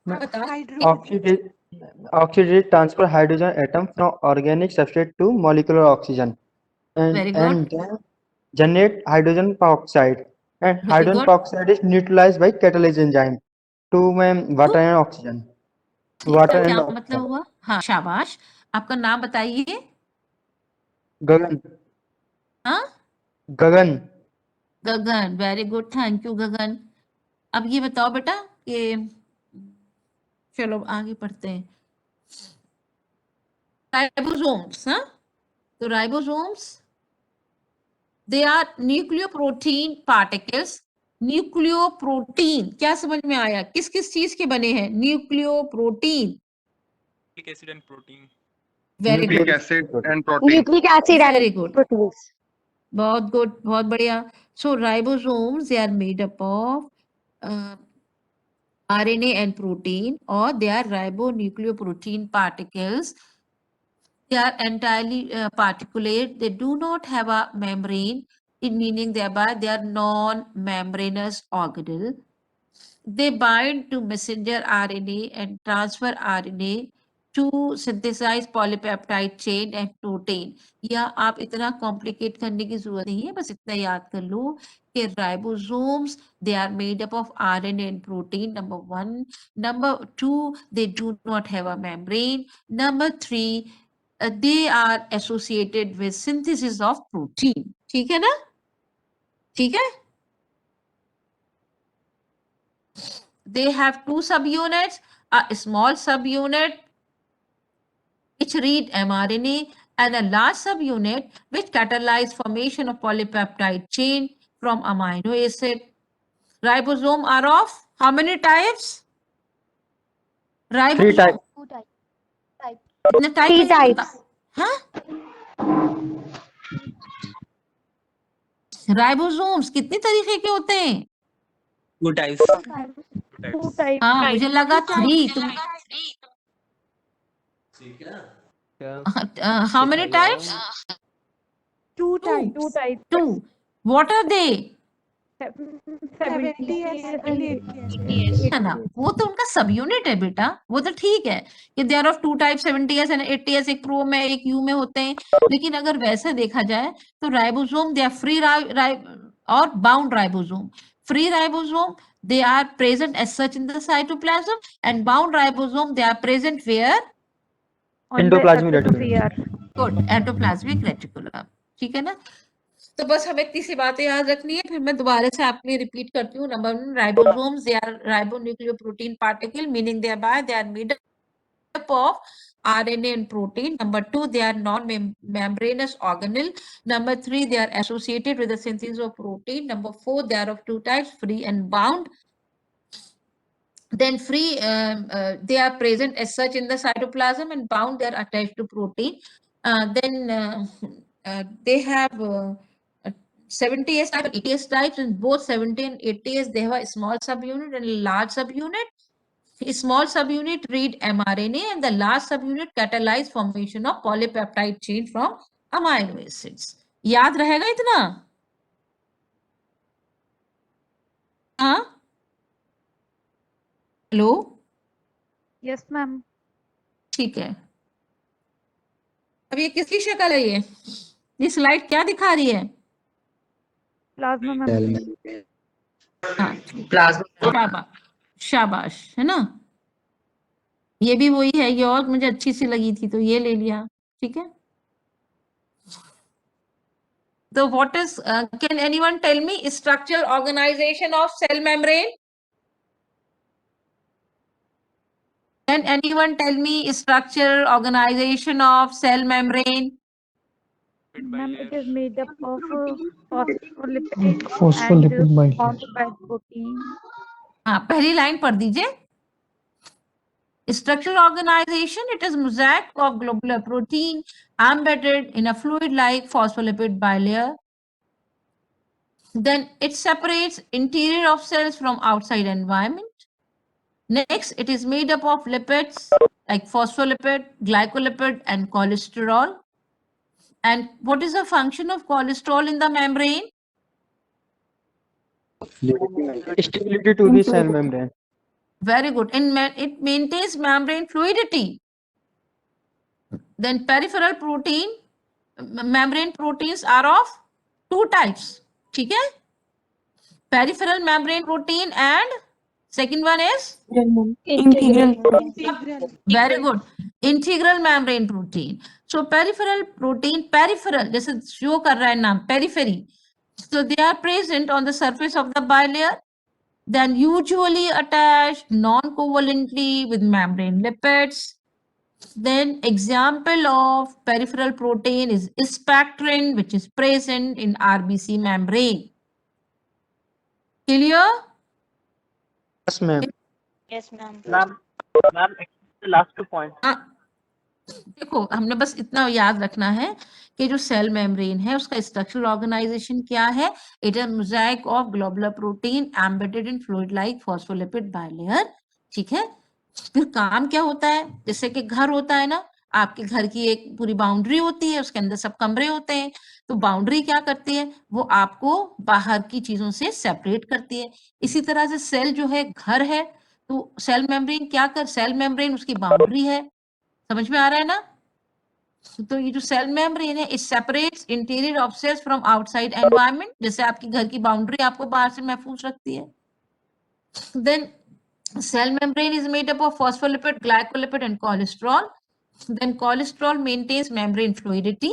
बताओ. Oxidate transfer hydrogen atom from organic substrate to molecular oxygen Very good. and then generate hydrogen peroxide. And Very hydrogen good. peroxide is neutralized by catalase enzyme to water and oxygen. इसका Water क्या and मतलब oxygen. हुआ? हाँ, शाबाश. आपका नाम बताइए. Gagan, हाँ, Gagan. Gagan. Very good, thank you Gagan. अब ये बताओ बेटा कि चलो आगे पढ़ते हैं. राइबोसोम्स. हाँ, तो ribosomes they are nucleoprotein particles. Nucleoprotein क्या समझ में आया? किस किस चीज के बने हैं? Nucleoprotein. nucleic acid and protein. Very Nucleic good, acid and protein. Nucleic acid very and good. proteins. बहुत गुड, बहुत बढ़िया. So ribosomes they are made up of RNA and protein, or they are ribonucleoprotein particles. They are entirely particulate. They do not have a membrane, in meaning thereby they are non-membranous organelle. They bind to messenger RNA and transfer RNA to synthesize polypeptide chain and protein. या आप इतना complicate करने की जरूरत नहीं है, बस इतना याद कर लो कि ribosomes they are made up of RNA and protein. Number 1. Number 2, they do not have a membrane. Number 3, they are associated with synthesis of protein. ठीक है ना? ठीक है? They have two subunits, a small subunit which read mRNA and a large subunit which catalyze formation of polypeptide chain from amino acid. Ribosome are of how many types? Three types. कितने type Three है ये types. बता- हाँ? Ribosomes कितने तरीके के होते हैं? 2 types. Two types. हाँ, मुझे लगा 3. तुम how many types? Two Two. types. Two types. 2. What are they? 70 है ना, वो तो उनका सब यूनिट है बेटा. वो तो ठीक है कि they are of 2 type 70s and 80s, एक प्रो में एक यू में होते हैं. लेकिन अगर वैसे देखा जाए तो राइबोसोम दे आर फ्री और bound ribosome. Free ribosome they are present as such in the cytoplasm, and bound ribosome they are present where? Endoplasmic reticulum. Good, endoplasmic reticulum. ठीक है ना? तो बस हमें इतनी सी बातें याद रखनी है. फिर मैं दोबारा से आपके लिए रिपीट करती हूँ. Number 1, ribosomes they are ribonucleoprotein particle, meaning thereby they are made up of RNA and protein. Number 2, they are non-membranous organelle. Number 3, they are associated with the synthesis of protein. Number 4, they are of 2 types, free and bound. Then free, they are present as such in the cytoplasm, and bound they are attached to protein. Then they have 70s type and 80s types. In both 70 and 80s, they have a small subunit and a large subunit. A small subunit read mRNA, and the large subunit catalyze formation of polypeptide chain from amino acids. याद रहेगा इतना? हाँ? Hello? Yes, ma'am. ठीक है. अब ये किसकी शक्ल है? ये स्लाइड क्या दिखा रही है? Plasma Cell membrane. हाँ, शाबाश शाबाश, है ना? ये भी वही है, ये और मुझे अच्छी सी लगी थी तो ये ले लिया, ठीक है? तो what is can anyone tell me structural organization of cell membrane? Can anyone tell me structural organization of cell membrane? Ma'am, it is made up of phospholipid Phospholipid and bilayer. formed by protein. हाँ, पहली line पढ़ दीजिए. Structural organization, it is mosaic of globular protein embedded in a fluid-like phospholipid bilayer. Then it separates interior of cells from outside environment. Next, it is made up of lipids like phospholipid, glycolipid, and cholesterol. And what is the function of cholesterol in the membrane? Stability to the cell membrane. Very good. It maintains membrane fluidity. Then peripheral protein, membrane proteins are of two types. ठीक है? Peripheral membrane protein and second one is? Integral. Very good. Integral membrane protein. So peripheral protein, peripheral, जैसे show कर रहा है नाम, periphery. So they are present on the surface of the bilayer, then usually attached non-covalently with membrane lipids. Then example of peripheral protein is spectrin, which is present in RBC membrane. Clear? Yes, ma'am. Yes, ma'am. Ma'am, the last 2 points. देखो, हमने बस इतना याद रखना है कि जो cell membrane है उसका स्ट्रक्चरल ऑर्गेनाइजेशन क्या है. It is Mosaic of globular protein embedded in fluid like phospholipid bilayer. ठीक है. फिर काम क्या होता है? जैसे कि घर होता है ना, आपके घर की एक पूरी बाउंड्री होती है, उसके अंदर सब कमरे होते हैं. तो बाउंड्री क्या करती है? वो आपको बाहर की चीजों से सेपरेट करती है. इसी तरह से सेल जो है घर है, तो सेल मेम्ब्रेन क्या कर, सेल मेम्ब्रेन उसकी बाउंड्री है. समझ में आ रहा है ना? तो ये जो सेल मेम्ब्रेन है, it separates interior of cells from outside environment. जैसे आपकी घर की बाउंड्री आपको बाहर से महफूज रखती है. Then cell membrane is made up of phospholipid, glycolipid, and cholesterol. Then cholesterol maintains membrane fluidity.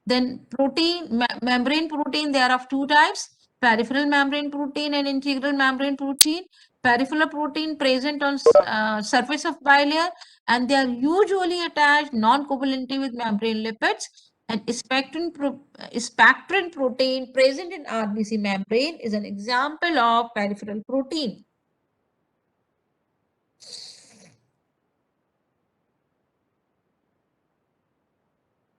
Then protein, membrane protein, they are of two types: peripheral membrane protein and integral membrane protein. Peripheral protein present on surface of bilayer, and they are usually attached non-covalently with membrane lipids. And spectrin protein present in RBC membrane is an example of peripheral protein.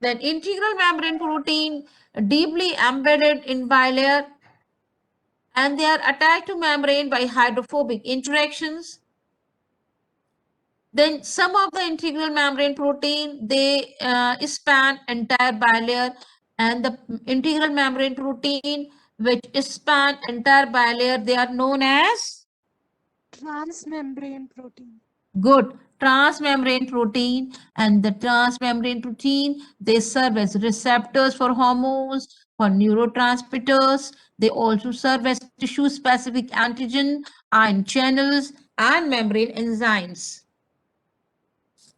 Then integral membrane protein deeply embedded in bilayer, and they are attached to membrane by hydrophobic interactions. Then some of the integral membrane protein, they span entire bilayer, and the integral membrane protein which span entire bilayer, they are known as Transmembrane protein. good. Transmembrane protein. And the transmembrane protein, they serve as receptors for hormones, for neurotransmitters. They also serve as tissue-specific antigen, ion channels, and membrane enzymes.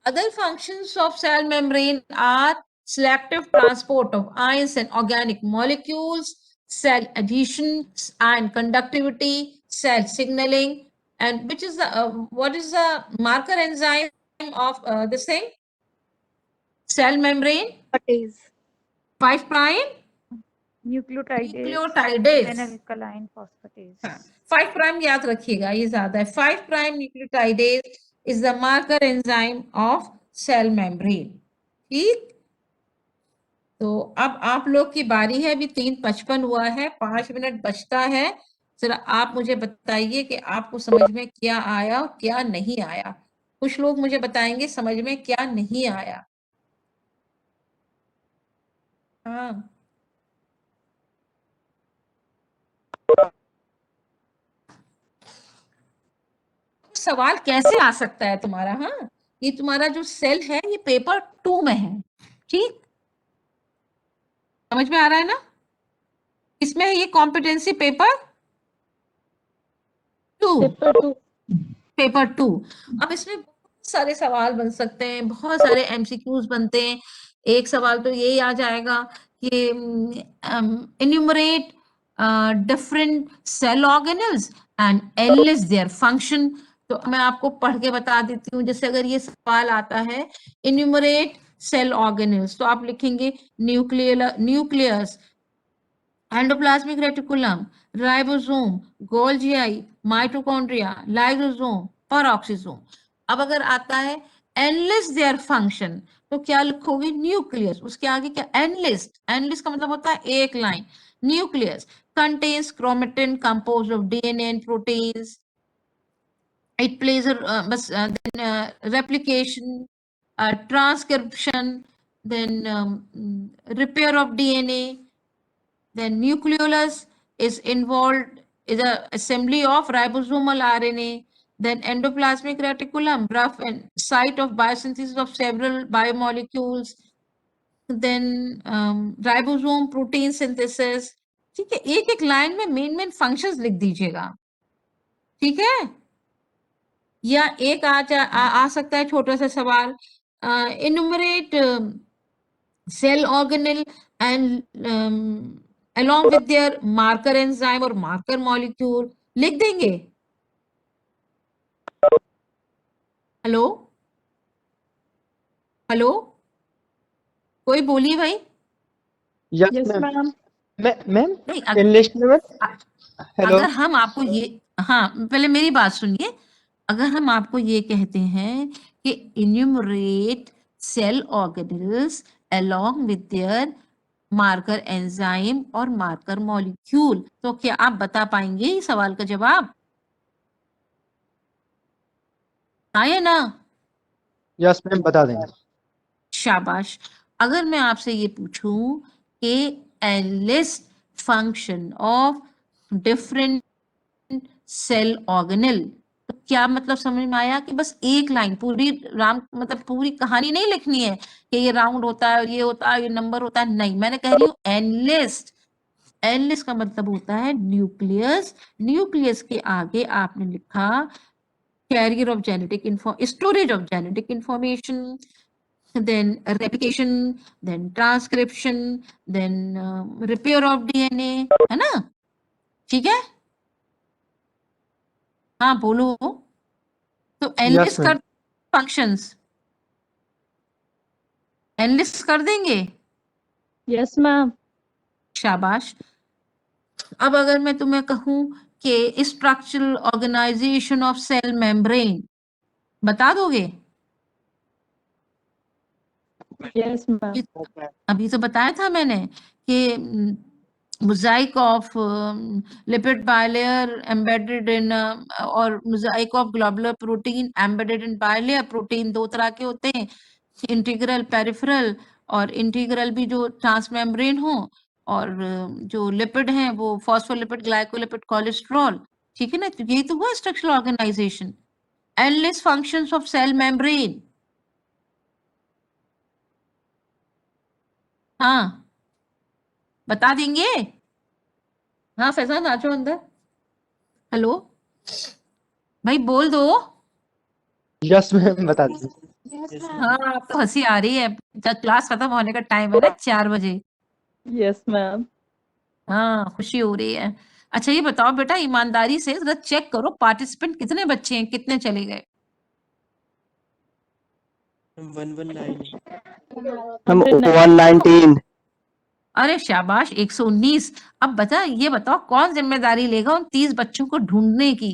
Other functions of cell membrane are selective transport of ions and organic molecules, cell adhesion, ion conductivity, cell signaling. And which is the what is the marker enzyme of this thing? Cell membrane? Phosphatase. 5 prime? Nucleotidase. Nucleotidase. Phenylkalein phosphatase. 5 prime याद रखिएगा, ये ज्यादा है. 5 prime nucleotidase is the marker enzyme of cell membrane. ठीक. तो अब आप लोग की बारी है. अभी 3:55 हुआ है, 5 मिनट बचता है. जरा आप मुझे बताइए कि आपको समझ में क्या आया, क्या नहीं आया. कुछ लोग मुझे बताएंगे समझ में क्या नहीं आया. हाँ, सवाल कैसे आ सकता है तुम्हारा? हाँ, ये तुम्हारा जो सेल है ये पेपर 2 में है. ठीक, समझ में आ रहा है ना? इसमें है ये कॉम्पिटेंसी पेपर 2, पेपर 2। अब इसमें बहुत सारे सवाल बन सकते हैं, बहुत सारे एमसीक्यूज बनते हैं। एक सवाल तो यही आ जाएगा कि enumerate different cell organelles and enlist their function। तो मैं आपको पढ़ के बता देती हूँ। जैसे अगर ये सवाल आता है enumerate cell organelles, तो आप लिखेंगे nucleus, endoplasmic reticulum, ribosome, Golgi, mitochondria, lysosome, peroxisome. अब अगर आता है एनलिस्ट देयर फंक्शन, तो क्या लिखोगे? न्यूक्लियस। उसके आगे क्या? एनलिस्ट। एनलिस्ट का मतलब होता है एक line. Nucleus contains chromatin composed of DNA and proteins. It plays replication, transcription, then repair of DNA. Then nucleolus is involved in the assembly of ribosomal RNA. Then endoplasmic reticulum, rough and site of biosynthesis of several biomolecules. Then ribosome protein synthesis. ठीक है, एक एक line में main functions लिख दीजिएगा। ठीक है, या एक आ सकता है छोटा सा सवाल, enumerate cell organelle and along with their marker enzyme और marker molecule लिख देंगे। हेलो हेलो, कोई बोलिए भाई। Yes, ma'am. Ma'am, नहीं, enlist में हेलो, अगर हम आपको ये, हाँ पहले मेरी बात सुनिए। अगर हम आपको ये कहते हैं कि enumerate cell organelles along with their marker enzyme और marker molecule, तो क्या आप बता पाएंगे इस सवाल का जवाब? हाँ या ना? यस मैम बता देंगे। शाबाश। अगर मैं आपसे ये पूछूं कि enlist function of different cell organelle, तो क्या मतलब समझ में आया? कि बस एक लाइन पूरी मतलब पूरी कहानी नहीं लिखनी है कि ये राउंड होता है, ये होता है, ये नंबर होता है, नहीं। मैंने कह रही हूँ एनलिस्ट। एनलिस्ट का मतलब होता है न्यूक्लियस। न्यूक्लियस के आगे आपने लिखा carrier of genetic storage of genetic information, then replication, then transcription, then repair of DNA, है ना? ठीक है, हाँ बोलो। तो एनलिस्ट कर फंक्शंस, एनलिस्ट कर देंगे। Yes ma'am. शाबाश। अब अगर मैं तुम्हें कहूं कि structural organisation of cell membrane, बता दोगे? Yes ma'am. अभी तो बताया था मैंने कि mosaic of lipid bilayer embedded in और mosaic of globular protein embedded in bilayer protein दो तरह के होते हैं, इंटीग्रल पेरिफेरल, और इंटीग्रल भी जो ट्रांसमेम्ब्रेन हो, और जो लिपिड हैं वो फॉस्फोलिपिड, ग्लाइकोलिपिड, कोलेस्ट्रॉल। ठीक है ना? तो यही तो हुआ structural organisation. Endless functions of cell membrane. हाँ बता देंगे? हाँ फैजान आ जाओ अंदर। हेलो भाई बोल दो। यस मैम बता दीजिए। हाँ आपको हंसी आ रही है, जब क्लास खत्म होने का टाइम है ना 4 बजे। Yes ma'am. हाँ खुशी हो रही है। अच्छा ये बताओ बेटा, ईमानदारी से जरा चेक करो पार्टिसिपेंट कितने बच्चे हैं, कितने चले गए? 119 हम 119। अरे शाबाश 119। अब बता, ये बताओ कौन जिम्मेदारी लेगा उन 30 बच्चों को ढूंढने की?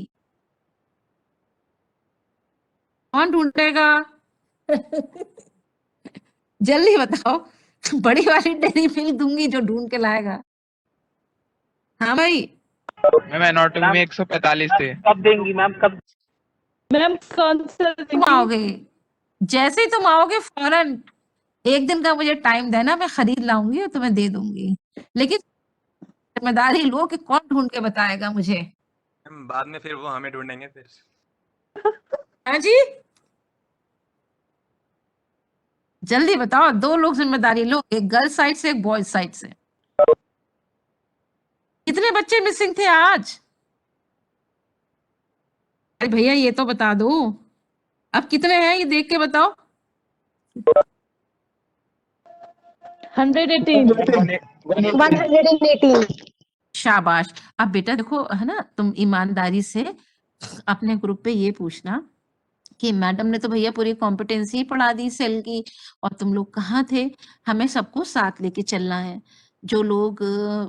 कौन ढूंढेगा? जल्दी बताओ, बड़ी वाली डेयरी मिल्क दूंगी जो ढूंढ के लाएगा। हाँ भाई, मैम एनाटॉमी में 145 थे। कब देंगी मैम, कब? मैम कौन सा तुम आओगे, जैसे ही तुम आओगे फौरन एक दिन का मुझे टाइम देना, मैं खरीद लाऊंगी और तुम्हें दे दूंगी। लेकिन जिम्मेदारी लो कि कौन ढूंढ के बताएगा मुझे। बाद में फिर वो हमें ढूंढेंगे फिर। 119 हाँ जी, जल्दी बताओ, 2 लोग जिम्मेदारी लो, एक गर्ल साइड से एक बॉयज साइड से। कितने बच्चे मिसिंग थे आज? अरे भैया ये तो बता दो, अब कितने हैं ये देख के बताओ। 118. शाबाश। अब बेटा देखो है ना, तुम ईमानदारी से अपने ग्रुप पे ये पूछना कि मैडम ने तो भैया पूरी कॉम्पिटेंसी पढ़ा दी सेल की, और तुम लोग कहाँ थे? हमें सबको साथ लेके चलना है। जो लोग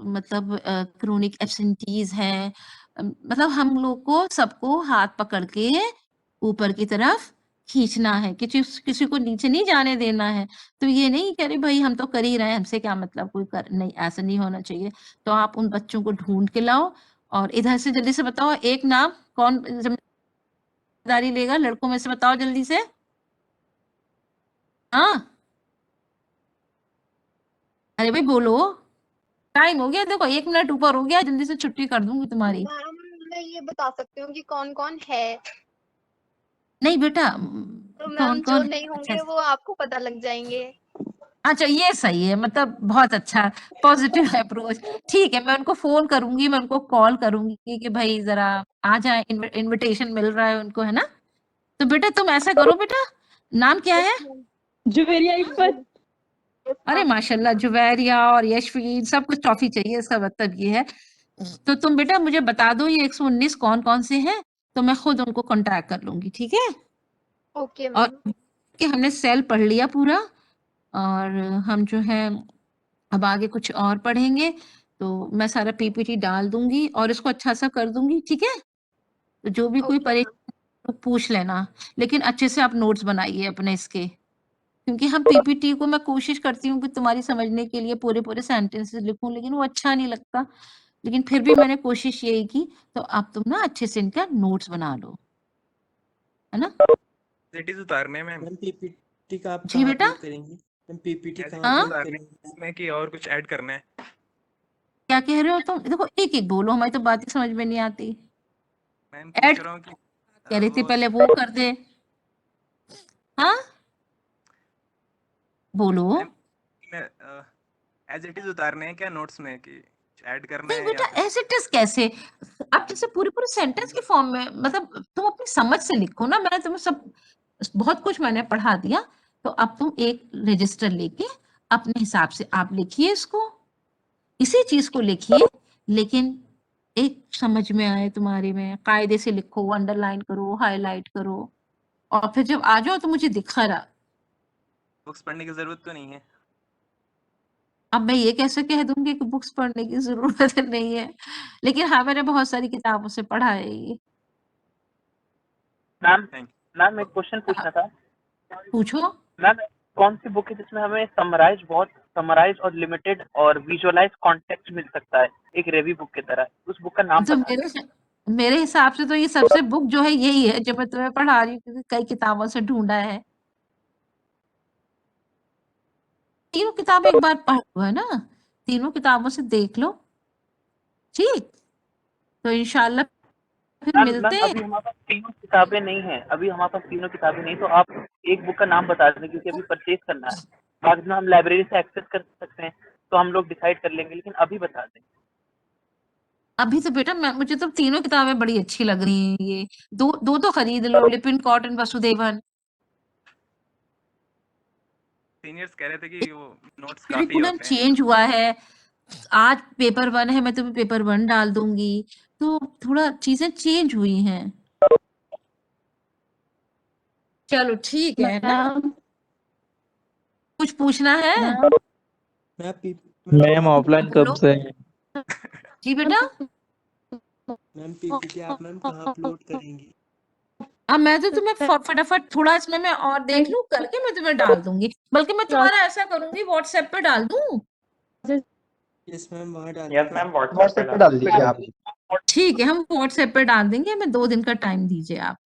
मतलब क्रोनिक एब्सेंटीज हैं, मतलब हम लोग को सबको हाथ पकड़ के ऊपर की तरफ खींचना है, किसी को नीचे नहीं जाने देना है। तो ये नहीं कि अरे भाई हम तो कर ही रहे हैं, हमसे क्या मतलब, कोई कर नहीं, ऐसा नहीं होना चाहिए। तो आप उन बच्चों को ढूंढ के लाओ, और इधर से जल्दी से बताओ एक नाम कौन जिम्मेदारी लेगा, लड़कों में से बताओ जल्दी से। हाँ अरे भाई बोलो, टाइम हो गया, देखो 1 मिनट ऊपर हो गया, जल्दी से छुट्टी कर दूंगी तुम्हारी। मैम मैं ये बता सकती हूँ कि कौन कौन है, नहीं बेटा तो कौन मैम जो कौन नहीं होंगे अच्छा वो आपको पता लग जाएंगे। अच्छा, ये सही है, मतलब बहुत अच्छा पॉजिटिव अप्रोच। ठीक है, मैं उनको फोन करूंगी, मैं उनको कॉल करूंगी कि भाई जरा आ जाए, इनविटेशन मिल रहा है उनको, है ना। तो बेटा तुम ऐसा करो, बेटा नाम क्या है? जुवेरिया इफ़त। अरे माशाल्लाह, जुवैरिया और यशवीन सब कुछ टॉफी चाहिए, इसका मतलब ये है। तो तुम बेटा मुझे बता दो ये 119 कौन कौन से हैं, तो मैं खुद उनको कांटेक्ट कर लूंगी, ठीक है। ओके और मैम। कि हमने सेल पढ़ लिया पूरा, और हम जो है अब आगे कुछ और पढ़ेंगे, तो मैं सारा पीपीटी डाल दूंगी और इसको अच्छा सा कर दूंगी, ठीक है। तो जो भी कोई ओके मैम। परेशानी तो पूछ लेना, लेकिन अच्छे से आप नोट्स बनाइए अपने इसके, क्योंकि हम पीपीटी को मैं कोशिश करती हूँ कि तुम्हारी समझने के लिए पूरे सेंटेंसेस लिखूं, लेकिन वो अच्छा नहीं लगता, लेकिन फिर भी मैंने कोशिश यही की। तो अब तुम ना अच्छे से इनका नोट्स बना लो, है ना। एसिटीज उतारने में मैम पीपीटी का आप जी कहाँ बेटा। अपलोड करेंगी? मैम पीपीटी कहाँ हाँ अपलोड करेंगी? में कि और कुछ ऐड करना है? क्या कह रहे हो तुम? देखो एक एक बोलो, हमारी तो बातें समझ में नहीं आती। मैं ऐड पूछ रहा हूँ कि कह रही थी, वो पहले वो कर दे। हाँ बोलो। मैम एज इट इज उतारने हैं क्या नोट्स में, कि ऐड करना नहीं है या बेटा फिर? एज इट इज कैसे, आप जैसे पूरे पूरे सेंटेंस की फॉर्म में, मतलब तुम अपनी समझ से लिखो ना, मैंने तुम्हें सब बहुत कुछ मैंने पढ़ा दिया, तो अब तुम एक रजिस्टर लेके अपने हिसाब से आप लिखिए इसको, इसी चीज को लिखिए, लेकिन एक समझ में आए तुम्हारे में, कायदे से लिखो, अंडरलाइन करो, हाईलाइट करो, और फिर जब आ जाओ तो मुझे दिखा रहा। बुक्स पढ़ने की जरूरत तो नहीं है? अब मैं ये कैसे कह दूंगी कि बुक्स पढ़ने की जरूरत नहीं है, लेकिन हाँ मैंने बहुत सारी किताबों से पढ़ा है ये। मैम थैंक मैम एक क्वेश्चन पूछना था। पूछो। मैम कौन सी बुक है जिसमें हमें समराइज और लिमिटेड और विजुअलाइज कॉन्टेक्स्ट मिल सकता है, एक रेवी बुक की तरह? उस बुक का नाम तो बता दें। मेरे हिसाब से तो ये सबसे बुक जो है यही है जो मैं तुम्हें पढ़ा रही हूँ, क्योंकि कई किताबों से ढूंढा है। तीनों किताबें एक बार पढ़ लो, है ना, तीनों किताबों से देख लो, ठीक। तो इंशाल्लाह फिर मैम मिलते हैं। अभी हमारे पास तीनों किताबें नहीं है, तो आप एक बुक का नाम बता दें, क्योंकि अभी परचेज करना है। बाद में हम लाइब्रेरी से एक्सेस कर सकते हैं, तो हम लोग डिसाइड कर लेंगे, लेकिन अभी बता दें। अभी तो बेटा मुझे तो तीनों किताबें बड़ी अच्छी लग रही हैं, ये दो दो तो खरीद लो, लिपिन कॉटन वसुदेवन। सीनियर्स कह रहे थे कि वो नोट्स काफी करिकुलम होते हैं। चेंज हुआ है, आज पेपर 1 है, मैं तुम्हें पेपर 1 डाल दूंगी, तो थोड़ा चीजें चेंज हुई हैं। चलो ठीक है ना, कुछ पूछना है? मैम ऑफलाइन कब बोलो। से जी बेटा। मैम पीपीटी आप मैम कहाँ अपलोड करेंगी? अब मैं तो तुम्हें फटाफट थोड़ा इसमें मैं और देख लूं करके मैं तुम्हें डाल दूंगी, बल्कि मैं तुम्हारा ऐसा करूंगी व्हाट्सएप पे डाल दूं। यस मैम वहाँ डाल यस दीजिए। मैम व्हाट्सएप व्हाट्सएप पे डाल दीजिए आप। ठीक है, हम व्हाट्सएप पे डाल देंगे, हमें 2 दिन का टाइम दीजिए आप।